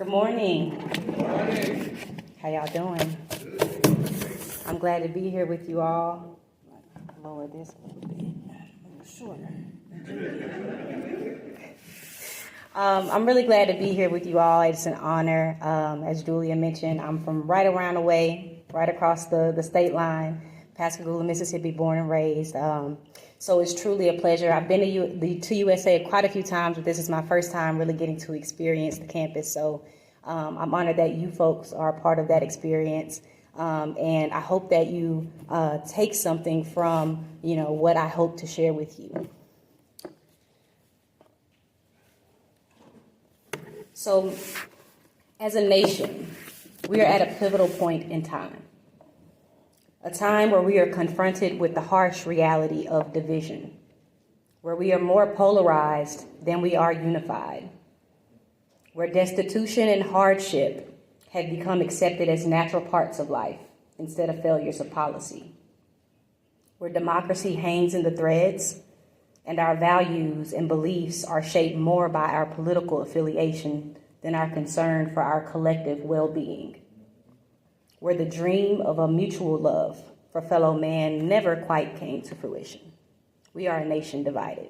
Good morning. How y'all doing? I'm glad to be here with you all. Lower this a little bit. Shorter. I'm really glad to be here with you all. It's an honor. As Julia mentioned, I'm from right around the way, right across the state line, Pascagoula, Mississippi, born and raised. So it's truly a pleasure. I've been to USA quite a few times, but this is my first time really getting to experience the campus. So I'm honored that you folks are a part of that experience. And I hope that you take something from, what I hope to share with you. So as a nation, we are at a pivotal point in time. A time where we are confronted with the harsh reality of division, where we are more polarized than we are unified, where destitution and hardship have become accepted as natural parts of life instead of failures of policy, where democracy hangs in the threads and our values and beliefs are shaped more by our political affiliation than our concern for our collective well-being, where the dream of a mutual love for fellow man never quite came to fruition. We are a nation divided.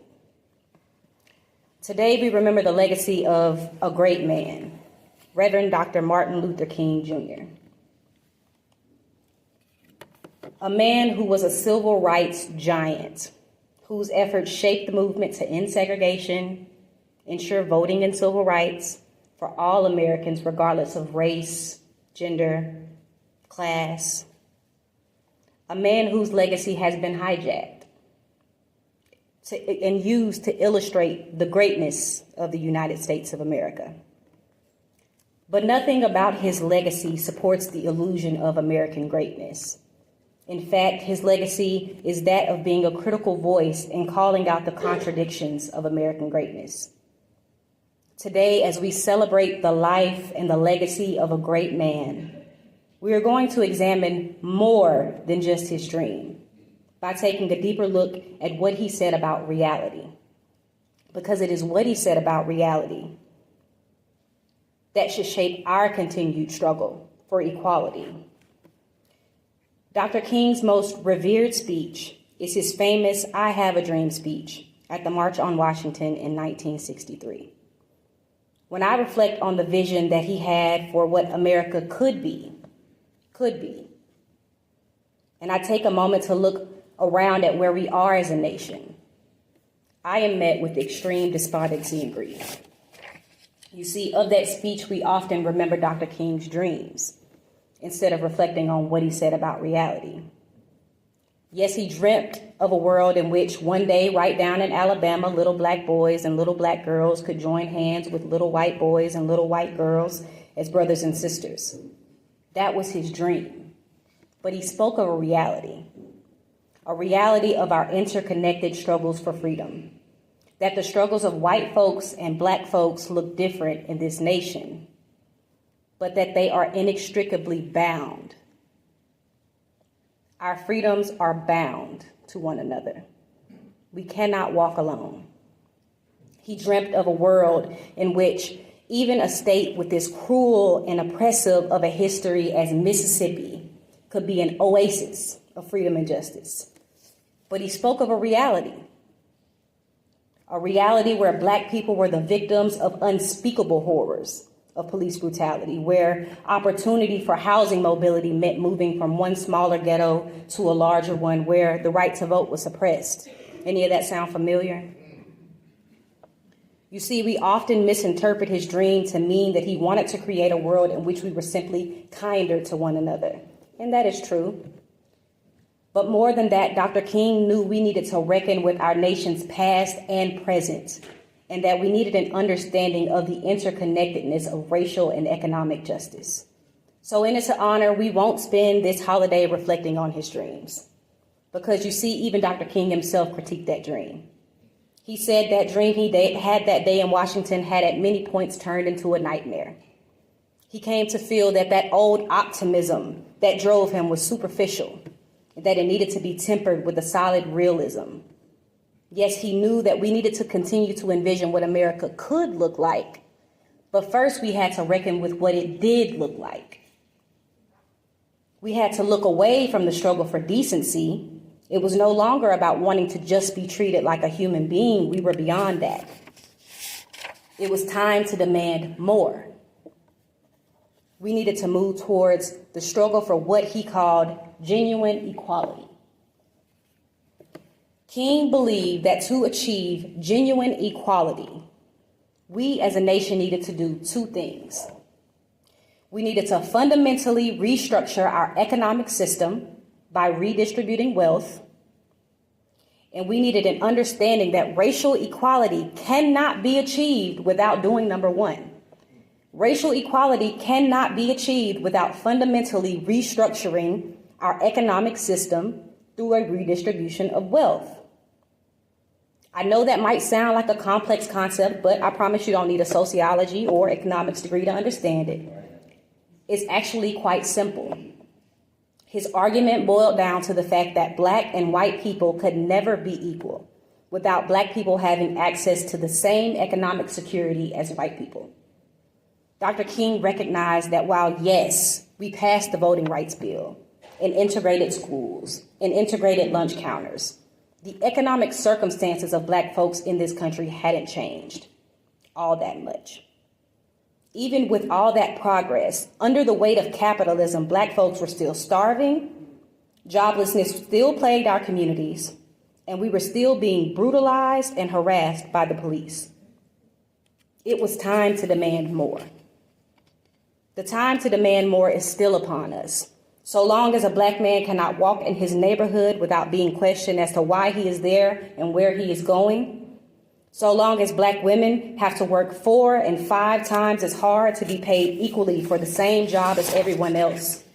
Today, we remember the legacy of a great man, Reverend Dr. Martin Luther King, Jr., a man who was a civil rights giant, whose efforts shaped the movement to end segregation, ensure voting and civil rights for all Americans, regardless of race, gender, class. A man whose legacy has been hijacked and used to illustrate the greatness of the United States of America. But nothing about his legacy supports the illusion of American greatness. In fact, his legacy is that of being a critical voice and calling out the contradictions of American greatness. Today, as we celebrate the life and the legacy of a great man, we are going to examine more than just his dream by taking a deeper look at what he said about reality. Because it is what he said about reality that should shape our continued struggle for equality. Dr. King's most revered speech is his famous "I Have a Dream" speech at the March on Washington in 1963. When I reflect on the vision that he had for what America could be, and I take a moment to look around at where we are as a nation, I am met with extreme despondency and grief. You see, of that speech, we often remember Dr. King's dreams instead of reflecting on what he said about reality. Yes, he dreamt of a world in which one day, right down in Alabama, little black boys and little black girls could join hands with little white boys and little white girls as brothers and sisters. That was his dream. But he spoke of a reality of our interconnected struggles for freedom, that the struggles of white folks and black folks look different in this nation, but that they are inextricably bound. Our freedoms are bound to one another. We cannot walk alone. He dreamt of a world in which even a state with this cruel and oppressive of a history as Mississippi could be an oasis of freedom and justice. But he spoke of a reality where black people were the victims of unspeakable horrors of police brutality, where opportunity for housing mobility meant moving from one smaller ghetto to a larger one, where the right to vote was suppressed. Any of that sound familiar? You see, we often misinterpret his dream to mean that he wanted to create a world in which we were simply kinder to one another. And that is true. But more than that, Dr. King knew we needed to reckon with our nation's past and present, and that we needed an understanding of the interconnectedness of racial and economic justice. So in his honor, we won't spend this holiday reflecting on his dreams, because you see, even Dr. King himself critiqued that dream. He said that dream he had that day in Washington had at many points turned into a nightmare. He came to feel that that old optimism that drove him was superficial, that it needed to be tempered with a solid realism. Yes, he knew that we needed to continue to envision what America could look like, But first, we had to reckon with what it did look like. We had to look away from the struggle for decency. It was no longer about wanting to just be treated like a human being. We were beyond that. It was time to demand more. We needed to move towards the struggle for what he called genuine equality. King believed that to achieve genuine equality, we as a nation needed to do two things. We needed to fundamentally restructure our economic system by redistributing wealth, and we needed an understanding that racial equality cannot be achieved without doing number one. Racial equality cannot be achieved without fundamentally restructuring our economic system through a redistribution of wealth. I know that might sound like a complex concept, but I promise you don't need a sociology or economics degree to understand it. It's actually quite simple. His argument boiled down to the fact that Black and white people could never be equal without Black people having access to the same economic security as white people. Dr. King recognized that while, yes, we passed the voting rights bill and integrated schools and integrated lunch counters, the economic circumstances of Black folks in this country hadn't changed all that much. Even with all that progress, under the weight of capitalism, Black folks were still starving, joblessness still plagued our communities, and we were still being brutalized and harassed by the police. It was time to demand more. The time to demand more is still upon us. So long as a Black man cannot walk in his neighborhood without being questioned as to why he is there and where he is going, so long as Black women have to work 4 and 5 times as hard to be paid equally for the same job as everyone else,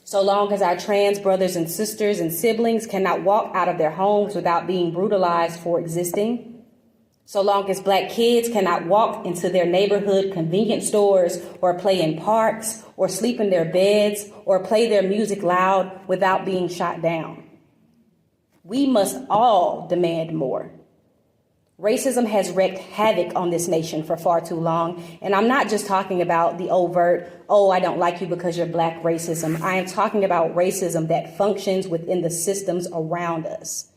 so long as our trans brothers and sisters and siblings cannot walk out of their homes without being brutalized for existing, so long as Black kids cannot walk into their neighborhood convenience stores or play in parks or sleep in their beds or play their music loud without being shot down. We must all demand more. Racism has wreaked havoc on this nation for far too long, and I'm not just talking about the overt, oh, I don't like you because you're Black racism. I am talking about racism that functions within the systems around us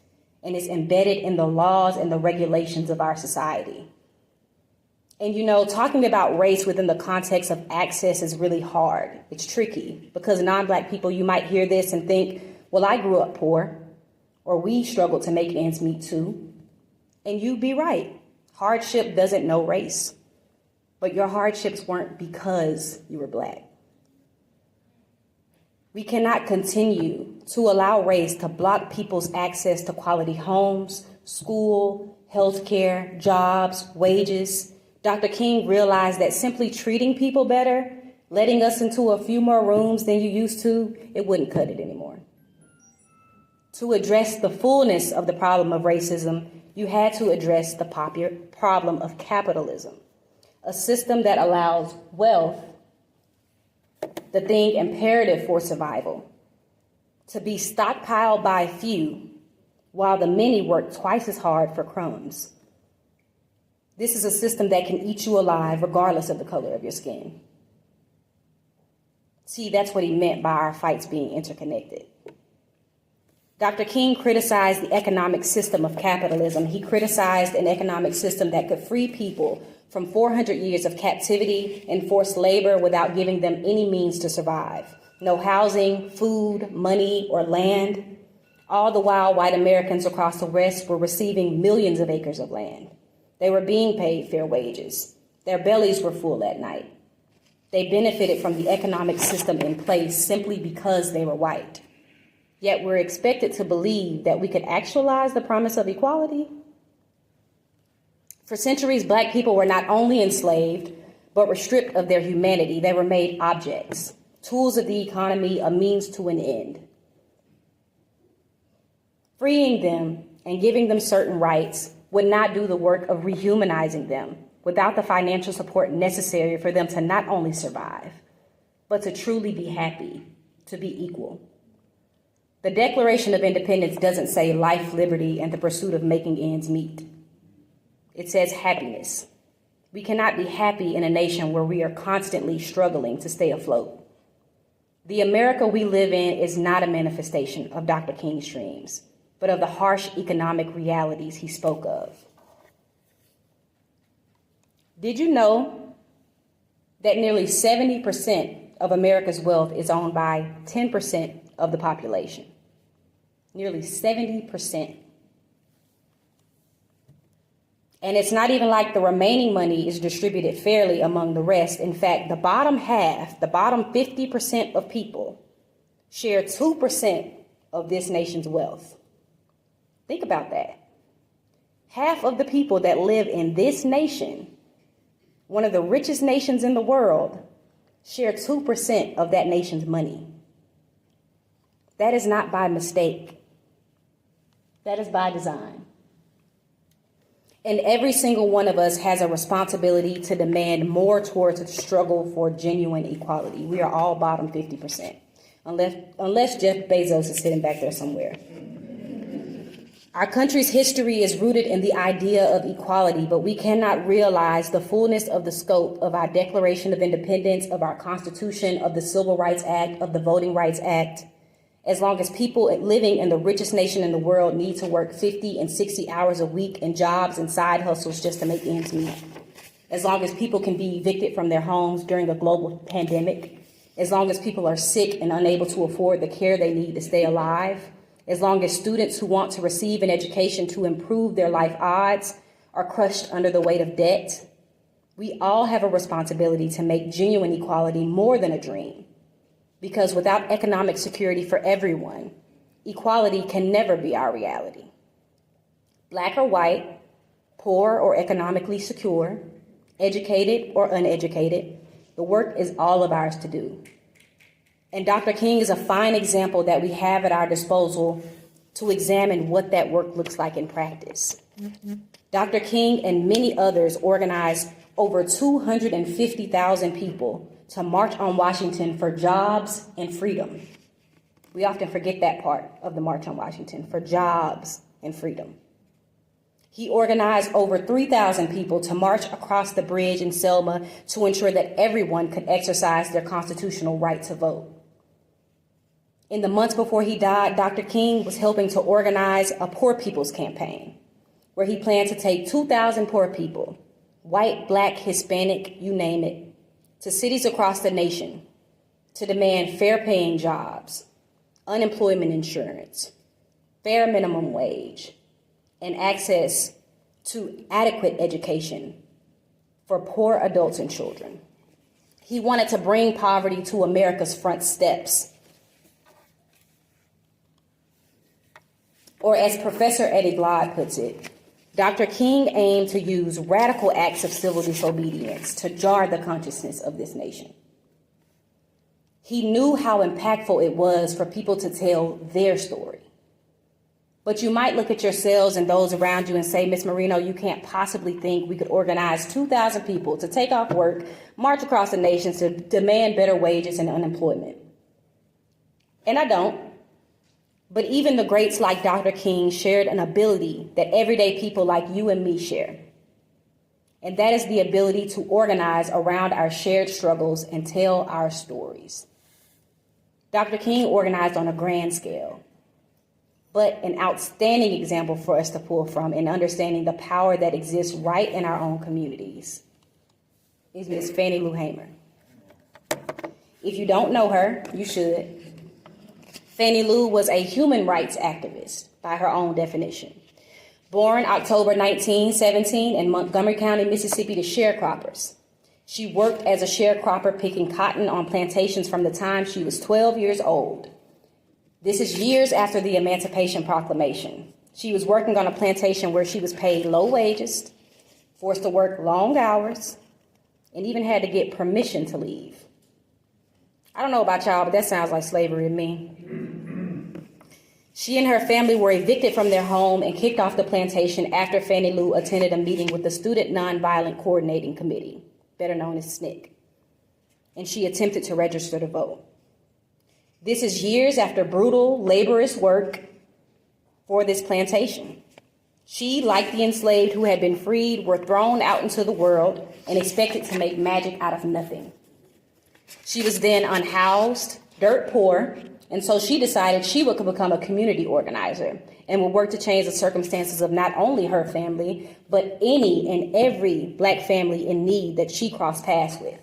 and is embedded in the laws and the regulations of our society. And talking about race within the context of access is really hard. It's tricky because non-Black people, you might hear this and think, well, I grew up poor, or we struggled to make ends meet too. And you'd be right. Hardship doesn't know race. But your hardships weren't because you were Black. We cannot continue to allow race to block people's access to quality homes, school, healthcare, jobs, wages. Dr. King realized that simply treating people better, letting us into a few more rooms than you used to, it wouldn't cut it anymore. To address the fullness of the problem of racism, you had to address the problem of capitalism, a system that allows wealth, the thing imperative for survival, to be stockpiled by few while the many work twice as hard for crumbs. This is a system that can eat you alive regardless of the color of your skin. See, that's what he meant by our fights being interconnected. Dr. King criticized the economic system of capitalism. He criticized an economic system that could free people from 400 years of captivity and forced labor without giving them any means to survive. No housing, food, money, or land. All the while, white Americans across the West were receiving millions of acres of land. They were being paid fair wages. Their bellies were full at night. They benefited from the economic system in place simply because they were white. Yet we're expected to believe that we could actualize the promise of equality. For centuries, Black people were not only enslaved, but were stripped of their humanity. They were made objects, tools of the economy, a means to an end. Freeing them and giving them certain rights would not do the work of rehumanizing them without the financial support necessary for them to not only survive, but to truly be happy, to be equal. The Declaration of Independence doesn't say life, liberty, and the pursuit of making ends meet. It says happiness. We cannot be happy in a nation where we are constantly struggling to stay afloat. The America we live in is not a manifestation of Dr. King's dreams, but of the harsh economic realities he spoke of. Did you know that nearly 70% of America's wealth is owned by 10% of the population? Nearly 70%. And it's not even like the remaining money is distributed fairly among the rest. In fact, the bottom half, the bottom 50% of people share 2% of this nation's wealth. Think about that. Half of the people that live in this nation, one of the richest nations in the world, share 2% of that nation's money. That is not by mistake. That is by design. And every single one of us has a responsibility to demand more towards the struggle for genuine equality. We are all bottom 50%, unless Jeff Bezos is sitting back there somewhere. Our country's history is rooted in the idea of equality, but we cannot realize the fullness of the scope of our Declaration of Independence, of our Constitution, of the Civil Rights Act, of the Voting Rights Act, as long as people living in the richest nation in the world need to work 50 and 60 hours a week in jobs and side hustles just to make ends meet. As long as people can be evicted from their homes during a global pandemic. As long as people are sick and unable to afford the care they need to stay alive. As long as students who want to receive an education to improve their life odds are crushed under the weight of debt. We all have a responsibility to make genuine equality more than a dream. Because without economic security for everyone, equality can never be our reality. Black or white, poor or economically secure, educated or uneducated, the work is all of ours to do. And Dr. King is a fine example that we have at our disposal to examine what that work looks like in practice. Dr. King and many others organized over 250,000 people to march on Washington for jobs and freedom. We often forget that part of the March on Washington, for jobs and freedom. He organized over 3,000 people to march across the bridge in Selma to ensure that everyone could exercise their constitutional right to vote. In the months before he died, Dr. King was helping to organize a Poor People's Campaign, where he planned to take 2,000 poor people, white, black, Hispanic, you name it, to cities across the nation to demand fair-paying jobs, unemployment insurance, fair minimum wage, and access to adequate education for poor adults and children. He wanted to bring poverty to America's front steps. Or as Professor Eddie Glaude puts it, Dr. King aimed to use radical acts of civil disobedience to jar the consciousness of this nation. He knew how impactful it was for people to tell their story. But you might look at yourselves and those around you and say, Ms. Marino, you can't possibly think we could organize 2,000 people to take off work, march across the nation to demand better wages and unemployment. And I don't. But even the greats like Dr. King shared an ability that everyday people like you and me share. And that is the ability to organize around our shared struggles and tell our stories. Dr. King organized on a grand scale, but an outstanding example for us to pull from in understanding the power that exists right in our own communities is Ms. Fannie Lou Hamer. If you don't know her, you should. Fannie Lou was a human rights activist by her own definition. Born October 1917 in Montgomery County, Mississippi to sharecroppers. She worked as a sharecropper picking cotton on plantations from the time she was 12 years old. This is years after the Emancipation Proclamation. She was working on a plantation where she was paid low wages, forced to work long hours, and even had to get permission to leave. I don't know about y'all, but that sounds like slavery to me. She and her family were evicted from their home and kicked off the plantation after Fannie Lou attended a meeting with the Student Nonviolent Coordinating Committee, better known as SNCC, and she attempted to register to vote. This is years after brutal, laborious work for this plantation. She, like the enslaved who had been freed, were thrown out into the world and expected to make magic out of nothing. She was then unhoused, dirt poor, and so she decided she would become a community organizer and would work to change the circumstances of not only her family, but any and every Black family in need that she crossed paths with.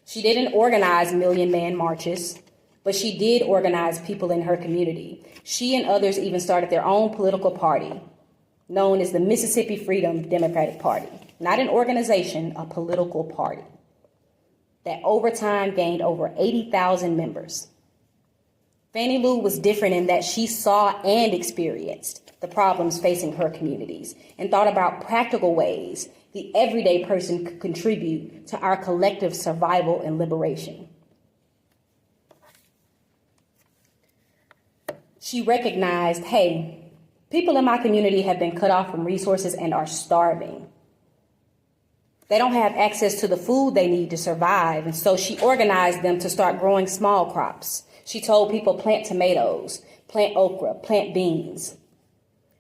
She didn't organize million-man marches, but she did organize people in her community. She and others even started their own political party, known as the Mississippi Freedom Democratic Party. Not an organization, a political party that over time gained over 80,000 members. Fannie Lou was different in that she saw and experienced the problems facing her communities and thought about practical ways the everyday person could contribute to our collective survival and liberation. She recognized, hey, people in my community have been cut off from resources and are starving. They don't have access to the food they need to survive, and so she organized them to start growing small crops. She told people plant tomatoes, plant okra, plant beans.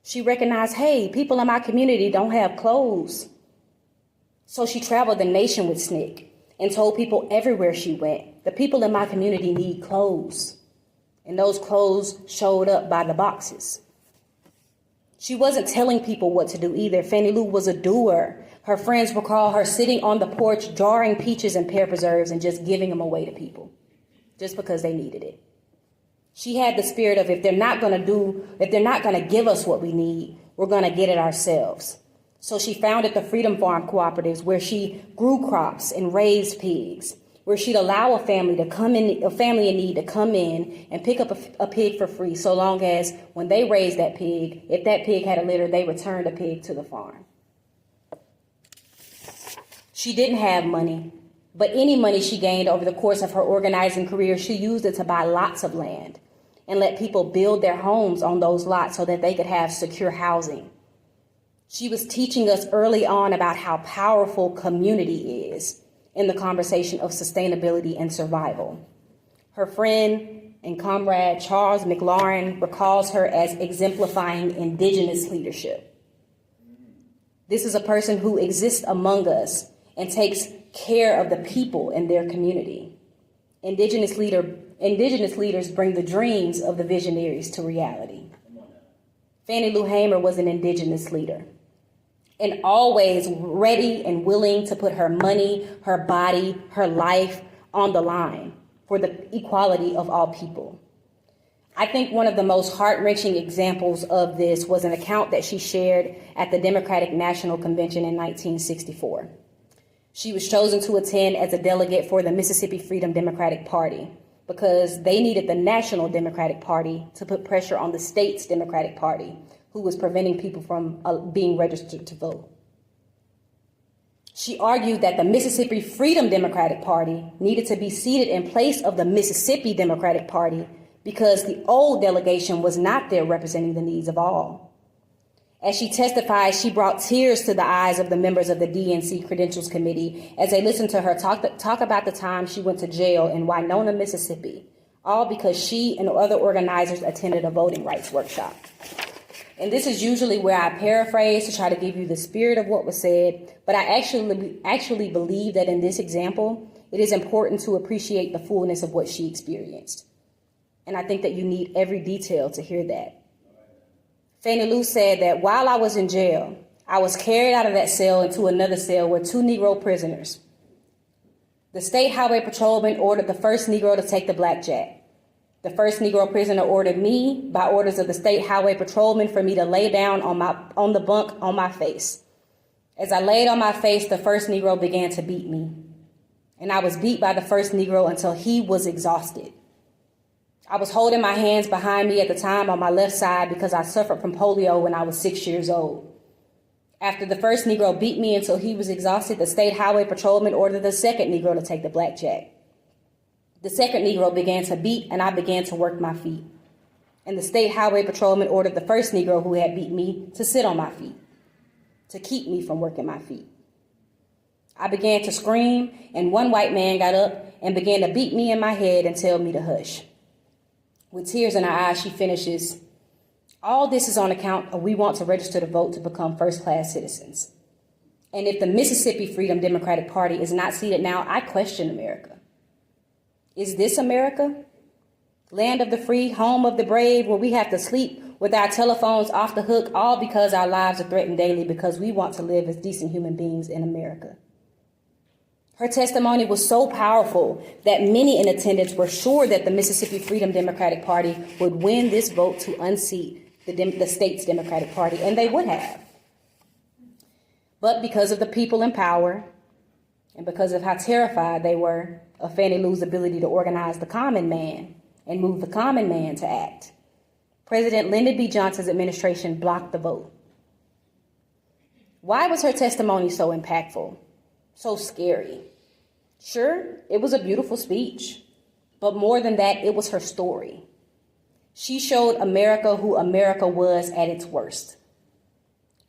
She recognized, hey, people in my community don't have clothes. So she traveled the nation with SNCC and told people everywhere she went, the people in my community need clothes. And those clothes showed up by the boxes. She wasn't telling people what to do either. Fannie Lou was a doer. Her friends recall her sitting on the porch, jarring peaches and pear preserves and just giving them away to people, just because they needed it. She had the spirit of if they're not going to give us what we need, we're going to get it ourselves. So she founded the Freedom Farm Cooperatives, where she grew crops and raised pigs, where she'd allow a family in need to come in and pick up a pig for free, so long as when they raised that pig, if that pig had a litter, they returned a pig to the farm. She didn't have money, but any money she gained over the course of her organizing career, she used it to buy lots of land and let people build their homes on those lots so that they could have secure housing. She was teaching us early on about how powerful community is in the conversation of sustainability and survival. Her friend and comrade Charles McLaurin recalls her as exemplifying indigenous leadership. This is a person who exists among us and takes care of the people in their community. Indigenous leaders bring the dreams of the visionaries to reality. Fannie Lou Hamer was an indigenous leader and always ready and willing to put her money, her body, her life on the line for the equality of all people. I think one of the most heart-wrenching examples of this was an account that she shared at the Democratic National Convention in 1964. She was chosen to attend as a delegate for the Mississippi Freedom Democratic Party because they needed the National Democratic Party to put pressure on the state's Democratic Party, who was preventing people from being registered to vote. She argued that the Mississippi Freedom Democratic Party needed to be seated in place of the Mississippi Democratic Party because the old delegation was not there representing the needs of all. As she testified, she brought tears to the eyes of the members of the DNC Credentials Committee as they listened to her talk about the time she went to jail in Winona, Mississippi, all because she and other organizers attended a voting rights workshop. And this is usually where I paraphrase to try to give you the spirit of what was said, but I actually believe that in this example, it is important to appreciate the fullness of what she experienced. And I think that you need every detail to hear that. Fannie Lou said that while I was in jail, I was carried out of that cell into another cell with 2 Negro prisoners. The state highway patrolman ordered the first Negro to take the blackjack. The first Negro prisoner ordered me, by orders of the state highway patrolman, for me to lay down on the bunk on my face. As I laid on my face, the first Negro began to beat me. And I was beat by the first Negro until he was exhausted. I was holding my hands behind me at the time on my left side because I suffered from polio when I was 6 years old. After the first Negro beat me until he was exhausted, the state highway patrolman ordered the second Negro to take the blackjack. The second Negro began to beat, and I began to work my feet. And the state highway patrolman ordered the first Negro who had beat me to sit on my feet, to keep me from working my feet. I began to scream, and one white man got up and began to beat me in my head and tell me to hush. With tears in her eyes, she finishes, All this is on account of we want to register to vote to become first-class citizens. And if the Mississippi Freedom Democratic Party is not seated now, I question America. Is this America? Land of the free, home of the brave, where we have to sleep with our telephones off the hook, all because our lives are threatened daily because we want to live as decent human beings in America. Her testimony was so powerful that many in attendance were sure that the Mississippi Freedom Democratic Party would win this vote to unseat the state's Democratic Party, and they would have. But because of the people in power and because of how terrified they were of Fannie Lou's ability to organize the common man and move the common man to act, President Lyndon B. Johnson's administration blocked the vote. Why was her testimony so impactful, so scary? Sure, it was a beautiful speech, but more than that, it was her story. She showed America who America was at its worst.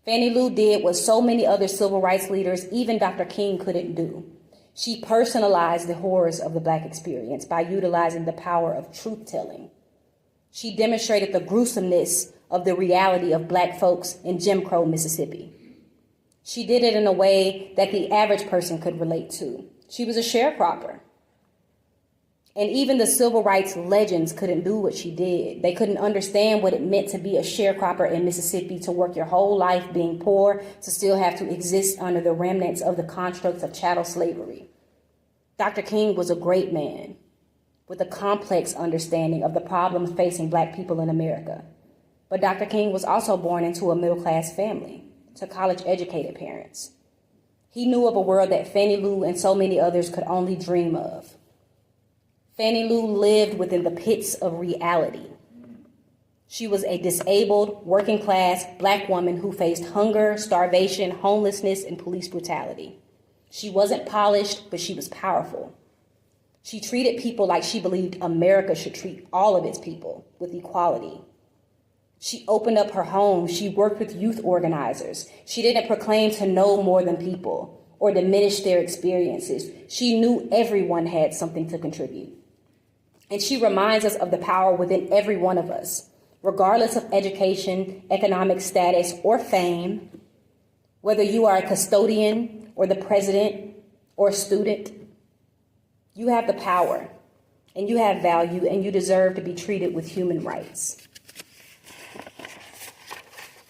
Fannie Lou did what so many other civil rights leaders, even Dr. King, couldn't do. She personalized the horrors of the Black experience by utilizing the power of truth-telling. She demonstrated the gruesomeness of the reality of Black folks in Jim Crow, Mississippi. She did it in a way that the average person could relate to. She was a sharecropper. And even the civil rights legends couldn't do what she did. They couldn't understand what it meant to be a sharecropper in Mississippi, to work your whole life being poor, to still have to exist under the remnants of the constructs of chattel slavery. Dr. King was a great man with a complex understanding of the problems facing Black people in America. But Dr. King was also born into a middle-class family, to college-educated parents. He knew of a world that Fannie Lou and so many others could only dream of. Fannie Lou lived within the pits of reality. She was a disabled, working-class Black woman who faced hunger, starvation, homelessness, and police brutality. She wasn't polished, but she was powerful. She treated people like she believed America should treat all of its people, with equality. She opened up her home. She worked with youth organizers. She didn't proclaim to know more than people or diminish their experiences. She knew everyone had something to contribute. And she reminds us of the power within every one of us, regardless of education, economic status, or fame. Whether you are a custodian or the president or a student, you have the power and you have value and you deserve to be treated with human rights.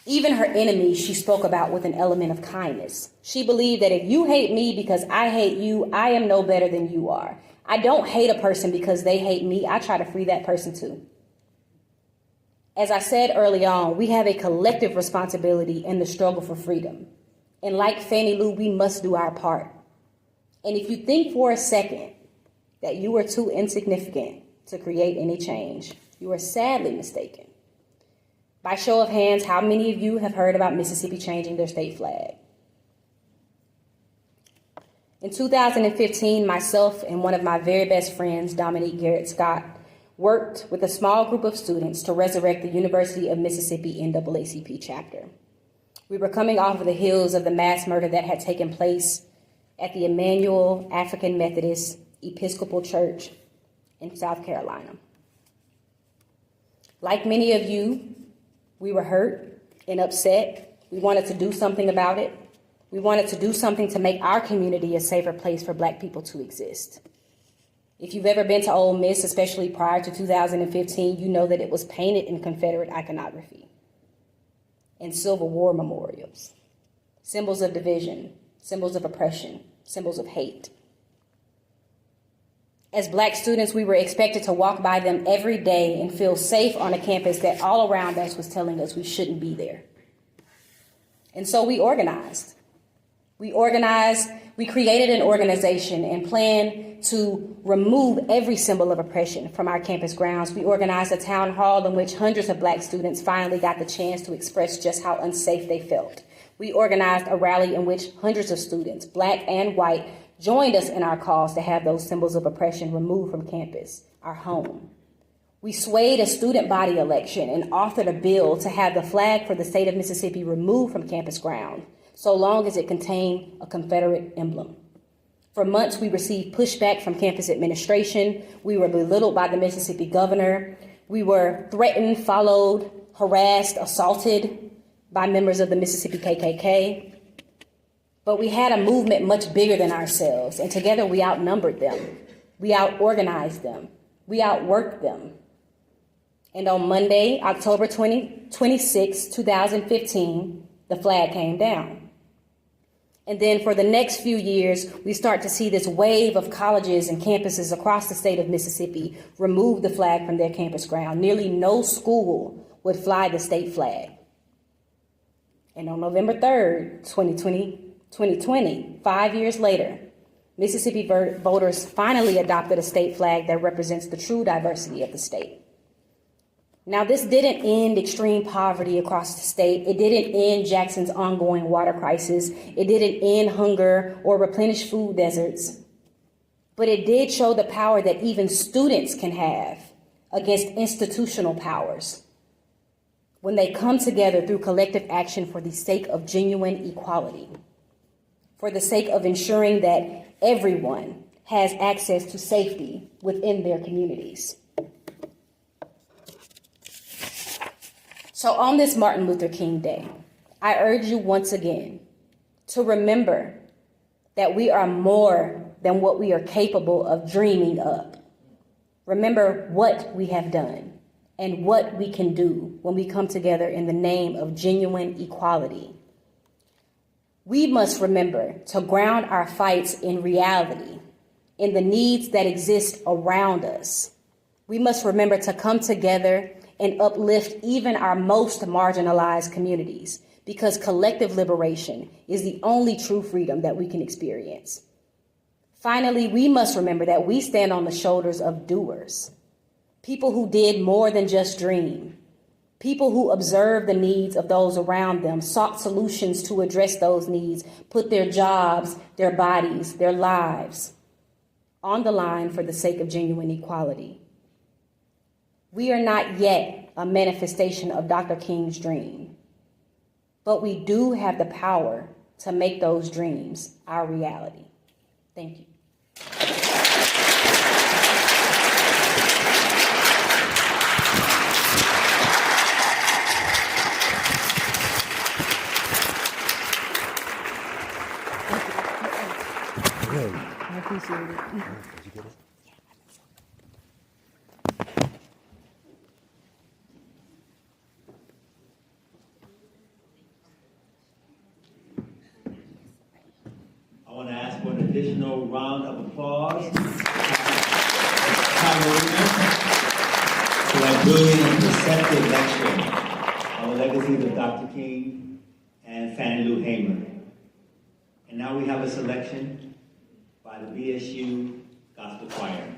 Even her enemies she spoke about with an element of kindness. She believed that if you hate me because I hate you, I am no better than you are. I don't hate a person because they hate me. I try to free that person too. As I said early on, we have a collective responsibility in the struggle for freedom. And like Fannie Lou, we must do our part. And if you think for a second that you are too insignificant to create any change, you are sadly mistaken. By show of hands, how many of you have heard about Mississippi changing their state flag? In 2015, myself and one of my very best friends, Dominique Garrett Scott, worked with a small group of students to resurrect the University of Mississippi NAACP chapter. We were coming off of the heels of the mass murder that had taken place at the Emmanuel African Methodist Episcopal Church in South Carolina. Like many of you, we were hurt and upset. We wanted to do something about it. We wanted to do something to make our community a safer place for Black people to exist. If you've ever been to Ole Miss, especially prior to 2015, you know that it was painted in Confederate iconography and Civil War memorials, symbols of division, symbols of oppression, symbols of hate. As Black students, we were expected to walk by them every day and feel safe on a campus that all around us was telling us we shouldn't be there. And so we organized. We created an organization and planned to remove every symbol of oppression from our campus grounds. We organized a town hall in which hundreds of Black students finally got the chance to express just how unsafe they felt. We organized a rally in which hundreds of students, Black and white, joined us in our cause to have those symbols of oppression removed from campus, our home. We swayed a student body election and authored a bill to have the flag for the state of Mississippi removed from campus ground, so long as it contained a Confederate emblem. For months, we received pushback from campus administration. We were belittled by the Mississippi governor. We were threatened, followed, harassed, assaulted by members of the Mississippi KKK. But we had a movement much bigger than ourselves, and together we outnumbered them. We out-organized them. We outworked them. And on Monday, October 26, 2015, the flag came down. And then for the next few years, we start to see this wave of colleges and campuses across the state of Mississippi remove the flag from their campus ground. Nearly no school would fly the state flag. And on November 3rd, 2020, 5 years later, Mississippi voters finally adopted a state flag that represents the true diversity of the state. Now, this didn't end extreme poverty across the state. It didn't end Jackson's ongoing water crisis. It didn't end hunger or replenish food deserts. But it did show the power that even students can have against institutional powers when they come together through collective action for the sake of genuine equality, for the sake of ensuring that everyone has access to safety within their communities. So on this Martin Luther King Day, I urge you once again to remember that we are more than what we are capable of dreaming up. Remember what we have done and what we can do when we come together in the name of genuine equality. We must remember to ground our fights in reality, in the needs that exist around us. We must remember to come together and uplift even our most marginalized communities, because collective liberation is the only true freedom that we can experience. Finally, we must remember that we stand on the shoulders of doers, people who did more than just dream, people who observed the needs of those around them, sought solutions to address those needs, put their jobs, their bodies, their lives on the line for the sake of genuine equality. We are not yet a manifestation of Dr. King's dream, but we do have the power to make those dreams our reality. Thank you. I appreciate it. Did you get it? I want to ask for an additional round of applause for that brilliant and perceptive lecture on the legacies of Dr. King and Fannie Lou Hamer. And now we have a selection by the BSU Gospel Choir.